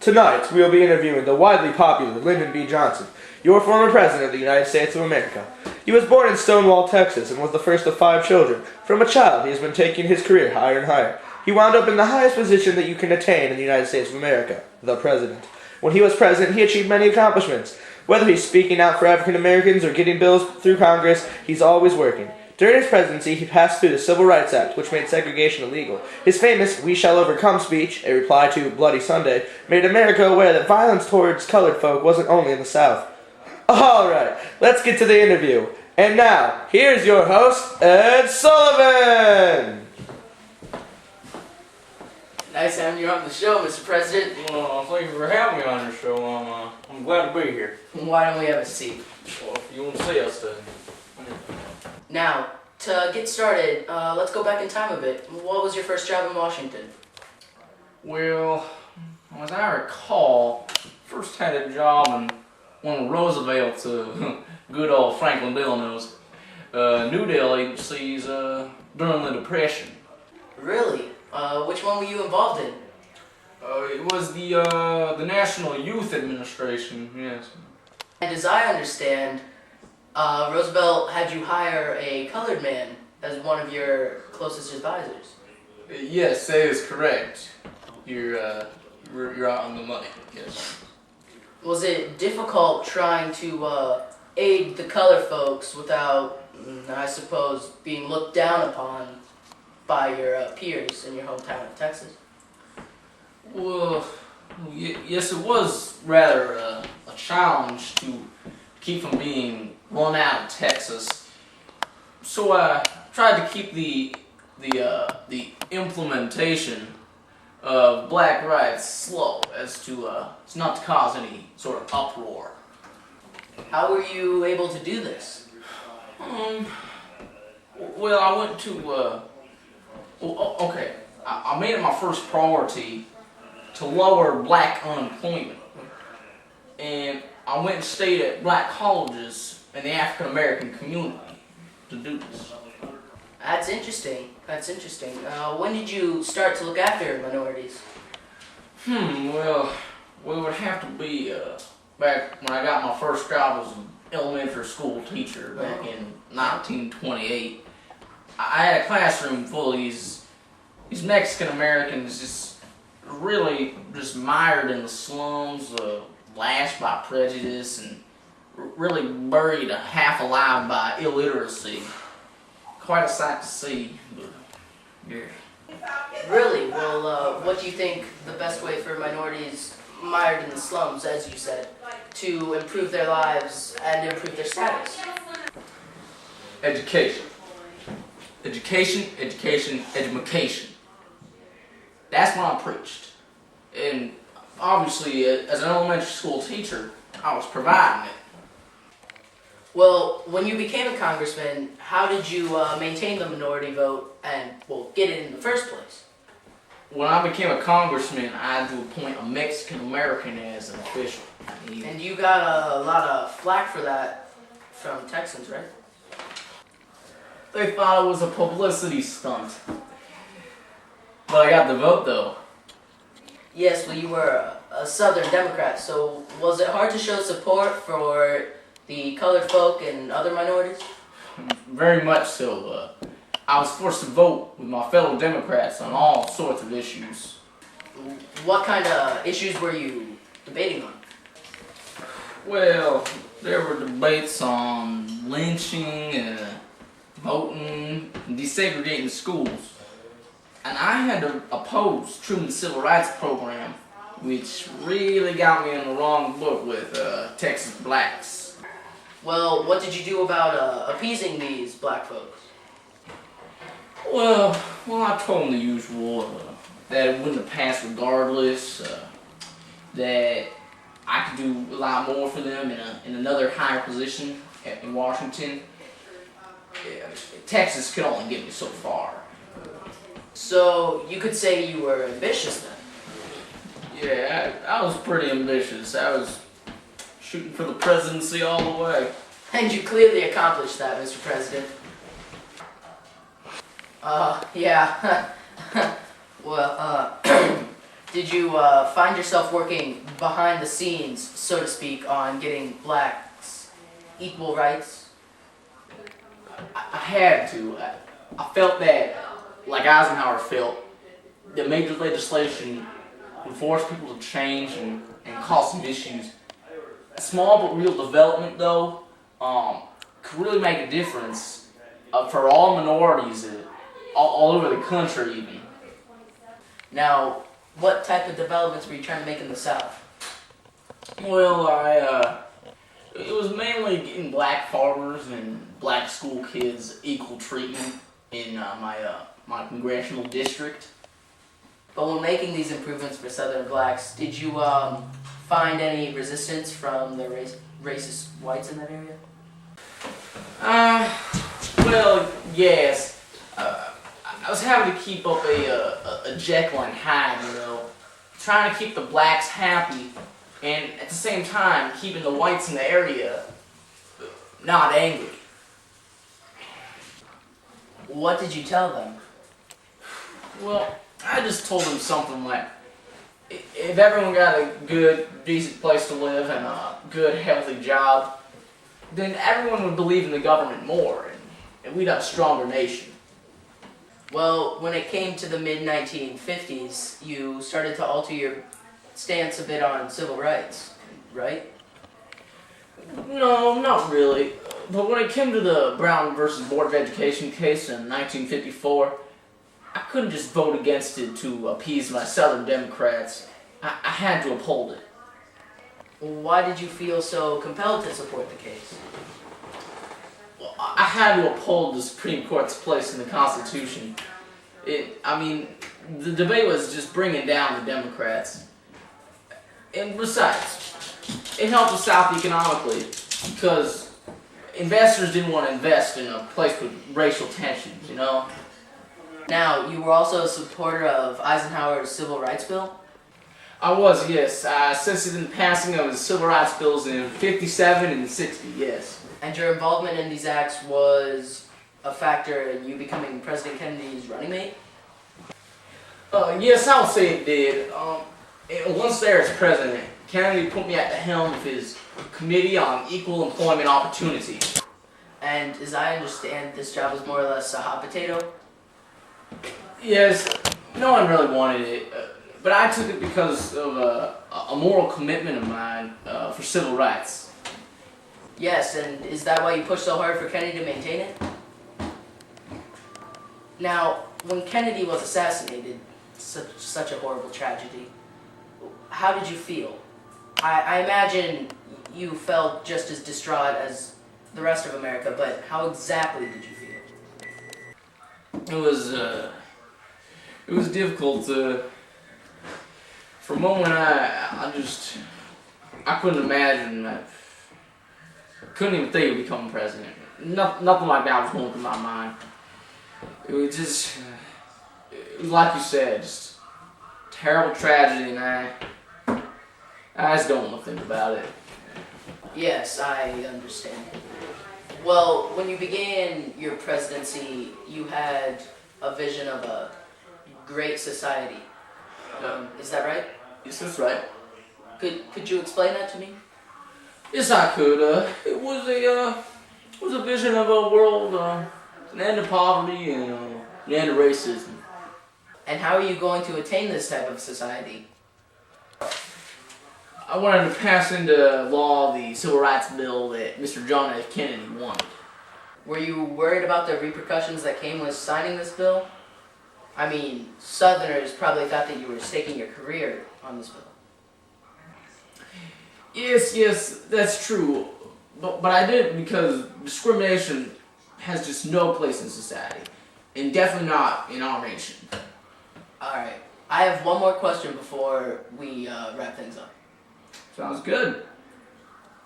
Tonight, we will be interviewing the widely popular Lyndon B. Johnson, your former President of the United States of America. He was born in Stonewall, Texas, and was the first of 5 children. From a child, he has been taking his career higher and higher. He wound up in the highest position that you can attain in the United States of America, the President. When he was President, he achieved many accomplishments. Whether he's speaking out for African Americans or getting bills through Congress, he's always working. During his presidency, he passed through the Civil Rights Act, which made segregation illegal. His famous "We Shall Overcome" speech, a reply to Bloody Sunday, made America aware that violence towards colored folk wasn't only in the South. Alright, let's get to the interview. And now, here's your host, Ed Sullivan! Nice having you on the show, Mr. President. Well, thank you for having me on your show. I'm glad to be here. Why don't we have a seat? Well, if you want to see us, then. Now, to get started, let's go back in time a bit. What was your first job in Washington? Well, as I recall, first had a job in one of Roosevelt's good old Franklin Delano's New Deal agencies during the Depression. Really? Which one were you involved in? It was the National Youth Administration, yes. And as I understand, Roosevelt had you hire a colored man as one of your closest advisors. Yes, that is correct. You're out on the money, yes. Was it difficult trying to aid the colored folks without, I suppose, being looked down upon by your peers in your hometown of Texas? Well, yes, it was rather a challenge to keep from being run out of Texas. So I tried to keep the implementation of black rights slow as not to cause any sort of uproar. How were you able to do this? Well, I went to okay. I made it my first priority to lower black unemployment, and I went and stayed at black colleges in the African American community to do this. That's interesting. When did you start to look after minorities? Well, it would have to be back when I got my first job as an elementary school teacher back in 1928. I had a classroom full of these Mexican Americans just really just mired in the slums, lashed by prejudice, and really buried half alive by illiteracy. Quite a sight to see, but yeah. Really? Well, what do you think the best way for minorities mired in the slums, as you said, to improve their lives and improve their status? Education. Education, education, education. That's what I preached. And obviously, as an elementary school teacher, I was providing it. Well, when you became a congressman, how did you maintain the minority vote and, well, get it in the first place? When I became a congressman, I had to appoint a Mexican American as an official. And you got a lot of flack for that from Texans, right? They thought it was a publicity stunt. But I got the vote, though. Yes, well, you were a Southern Democrat, so was it hard to show support for the colored folk and other minorities? Very much so. I was forced to vote with my fellow Democrats on all sorts of issues. What kind of issues were you debating on? Well, there were debates on lynching, voting, and desegregating schools. And I had to oppose Truman's Civil Rights Program, which really got me in the wrong book with Texas blacks. Well, what did you do about appeasing these black folks? Well, I told them the usual, that it wouldn't have passed regardless, that I could do a lot more for them in another higher position in Washington. Texas could only get me so far. So you could say you were ambitious then? Yeah, I was pretty ambitious. I was shooting for the presidency all the way. And you clearly accomplished that, Mr. President. Yeah. Well, Did you find yourself working behind the scenes, so to speak, on getting blacks equal rights? I had to. I felt that, like Eisenhower felt, that major legislation would force people to change and cause some issues. A small but real development, though, could really make a difference for all minorities, all over the country, even. Now, what type of developments were you trying to make in the South? Well, it was mainly getting black farmers and black school kids equal treatment in my congressional district. But when making these improvements for Southern blacks, did you find any resistance from the racist whites in that area? Well, yes. I was having to keep up a Jekyll and Hyde, trying to keep the blacks happy, and at the same time keeping the whites in the area not angry. What did you tell them? Well, I just told them something like, if everyone got a good, decent place to live and a good, healthy job, then everyone would believe in the government more, and we'd have a stronger nation. Well, when it came to the mid-1950s, you started to alter your stance a bit on civil rights, right? No, not really. But when it came to the Brown versus Board of Education case in 1954, I couldn't just vote against it to appease my Southern Democrats. I had to uphold it. Why did you feel so compelled to support the case? Well, I had to uphold the Supreme Court's place in the Constitution. The debate was just bringing down the Democrats. And besides, it helped the South economically because investors didn't want to invest in a place with racial tensions, Now, you were also a supporter of Eisenhower's Civil Rights Bill? I was, yes. I assisted in the passing of the civil rights bills in 57 and 60, yes. And your involvement in these acts was a factor in you becoming President Kennedy's running mate? Yes, I'll say it did. Once there as president, Kennedy put me at the helm of his Committee on Equal Employment Opportunity. And as I understand, this job was more or less a hot potato? Yes, no one really wanted it, but I took it because of a moral commitment of mine for civil rights. Yes, and is that why you pushed so hard for Kennedy to maintain it? Now, when Kennedy was assassinated, such a horrible tragedy, how did you feel? I imagine you felt just as distraught as the rest of America, but how exactly did you feel? It was difficult. For a moment, I couldn't imagine. I couldn't even think of becoming president. Nothing like that was going through my mind. It was just, it was like you said, just terrible tragedy, and I just don't want to think about it. Yes, I understand. Well, when you began your presidency, you had a vision of a great society. Is that right? Yes, that's right. Could you explain that to me? Yes, I could. It was a vision of a world, an end to poverty and an end to racism. And how are you going to attain this type of society? I wanted to pass into law the civil rights bill that Mr. John F. Kennedy wanted. Were you worried about the repercussions that came with signing this bill? I mean, Southerners probably thought that you were staking your career on this bill. Yes, that's true. But I did it because discrimination has just no place in society. And definitely not in our nation. Alright, I have one more question before we wrap things up. Sounds good.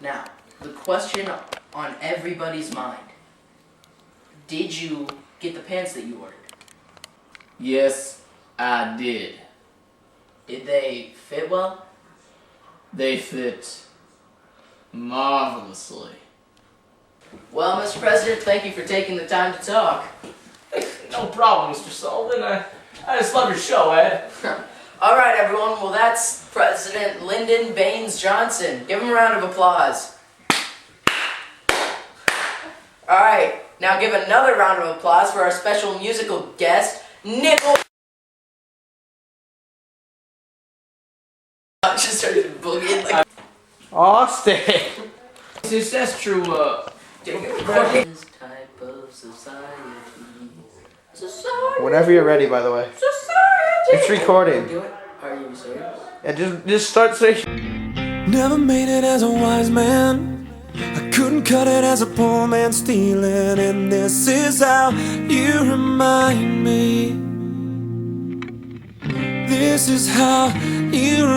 Now, the question on everybody's mind. Did you get the pants that you ordered? Yes, I did. Did they fit well? They fit marvelously. Well, Mr. President, thank you for taking the time to talk. No problem, Mr. Sullivan. I just love your show, Ed. All right, everyone. Well, that's President Lyndon Baines Johnson. Give him a round of applause. All right. Now give another round of applause for our special musical guest, Nickel. Just started boogieing like. Austin. That's true, This type of society. Whenever you're ready, by the way. It's recording. Do it? Are you serious? And just start saying. Never made it as a wise man. I couldn't cut it as a poor man stealing. And this is how you remind me. This is how you remind me.